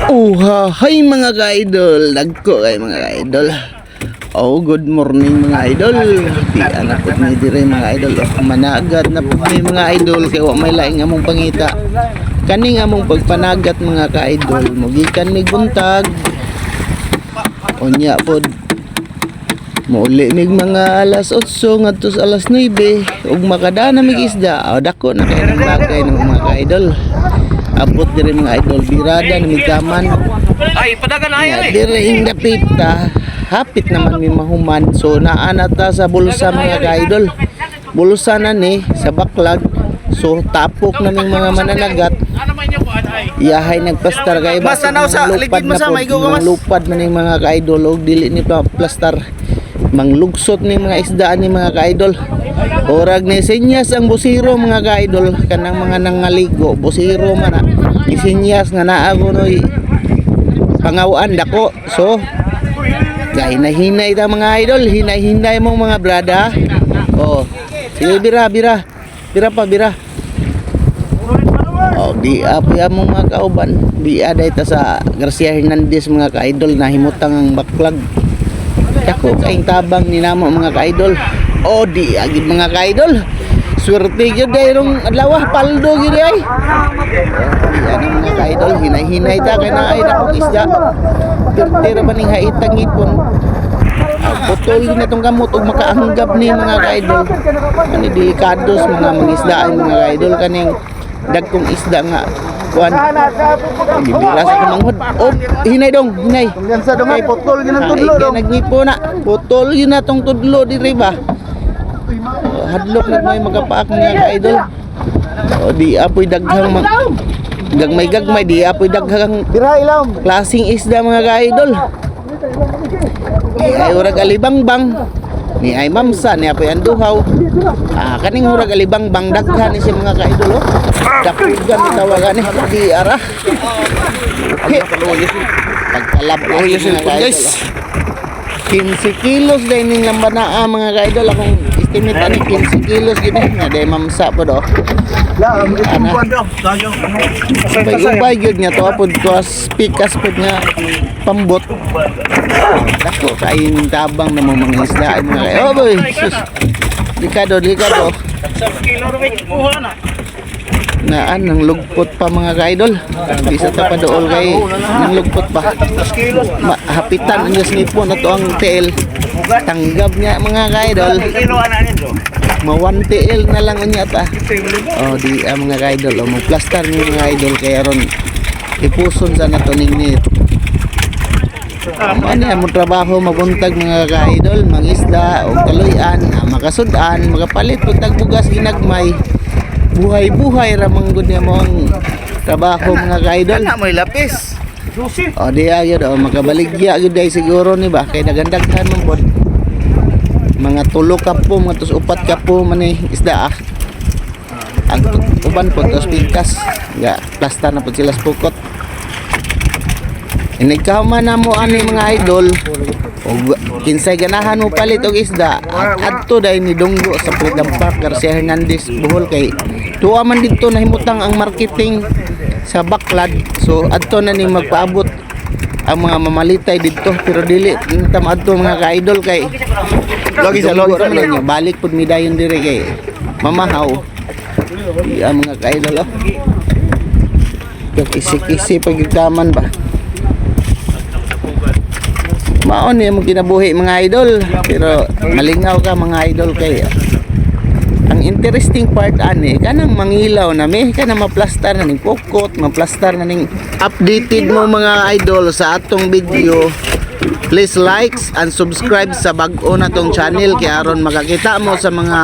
Hi mga ka-idol, dagko kay mga ka-idol. Good morning mga idol. Di anak ko ni dire mga idol. Managat na po may mga idol kay wa may laing among pangita. Kaning among pagpanagat mga ka-idol, mugikan mig buntag. Unya pod muli mig mga alas 8 ngadto sa alas 9 ug makadana mig isda. Dako na kay bagay ng mga ka-idol. Abot dire mga idol, birada na mitaman. Ay, padagan ayo eh. Dire ing dapita, hapit naman mi mahuman. So naana ta sa bulsa mga ka-idol. Bulsa na ni sa baklag. So tapok na ning mga mananagat. Iyahay nagplastar kay Basta na sa ligid mo sa may gugamas. lupad man ning mga ka-idol og dili ni pa plastar. Manglugsot ni mga isdaan ni mga ka-idol. Orag ni senyas ang busiro mga ka-idol, kanang mga nangaligo busiro man na isenyas nga naa kunoy pangawaan dako. So hinay-hinay ta mga idol, hinay-hinay mo mga brada. Sige bira pa. Di apoy among mga kauban, di aday ta sa Garcia Hernandez mga ka-idol, nahimutang ang baklag. Dako kaing tabang ni namo mga ka-idol. Di agid mga ka-idol. Swerte gyud dayrong adlaw, paldo gyud ay. Ano mga ka-idol, hinay-hinay ta kay naay na kong isda. Tira ba ning haitang ipon. Putol na tong kamot ug makaanggap ni mga ka-idol. Ani delikados mga mangisdaan mga ka-idol kaning dagkong isda nga kuan. Bibira sa kamanghod. Hinay dong, hinay. Yan sa dong putol gyud ang tudlo dong. Nagnipo na. Putol yun na tong tudlo diri ba. Hadlok na may magapaak mga ka-idol. Di apoy daghang gagmay di apoy daghang Bira ilaw. klaseng isda mga ka-idol. Ay urag alibangbang ni ay mamsa ni apoy anduhaw. Kaning urag alibangbang daghan ni siya mga ka-idol. Dakugan tawagan ni di ara. Pagkalab na mga ka-idol. 15 kilos din ning lambanaa mga ka-idol. Akong estimate ani 15 kilos gid na day mamsa po do. Ubay gyud nga to apod to pikas pod nga pambot. Dako kain tabang na mga isda mga ka-idol. Boy. Delikado. Sa kilo ro kuha na. Naan nang lugpot pa mga ka-idol. Di sa tapadool kay nang lugpot pa. Hapitan ang nipon na to ang TL. Tanggap niya mga ka-idol. Kilo ana nito. Mawan TL na lang unya ta. Di mga ka-idol mo plaster ni mga idol kaya ron ipuson sa nato ning nit. Ano mo trabaho mabuntag mga ka-idol, mangisda o kaluyan, makasudan, magapalit pud tag bugas ginagmay. Buhay-buhay ramang gud niya mo ang trabaho mga ka-idol. Ana may lapis. Di ayod makabaligya gyud day siguro ni ba kay nagandaghan man pod. Mga 3 kapo, mga 4 kapo man ni isda Ang uban pod tos pikas. Nga plastar na pod sila sa pukot. Inigkaman na mo ani mga idol. Kinsay ganahan mo palit og isda adto day ni Dunggo sa Freedom Park Garcia Hernandez Bohol kay tuwa man dito nahimutang ang marketing sa baklad. So adto na ni magpaabot ang mga mamalitay dito pero dili tam adto mga ka-idol kay logi sa ninyo balik pud mi dayon dire kay mamahaw. Ang mga ka-idol kisi-kisi pagigtaman ba. Maon ni mo kinabuhi mga idol pero malingaw ka mga idol kay ang interesting part ani kanang mangilaw na kanang maplastar na ning pokot, maplastar na ning updated mo mga idol sa atong video. Please likes and subscribe sa bag-o na tong channel kay aron makakita mo sa mga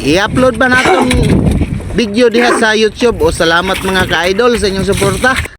i-upload ba natong video diha sa YouTube. Salamat mga ka-idol sa inyong suporta.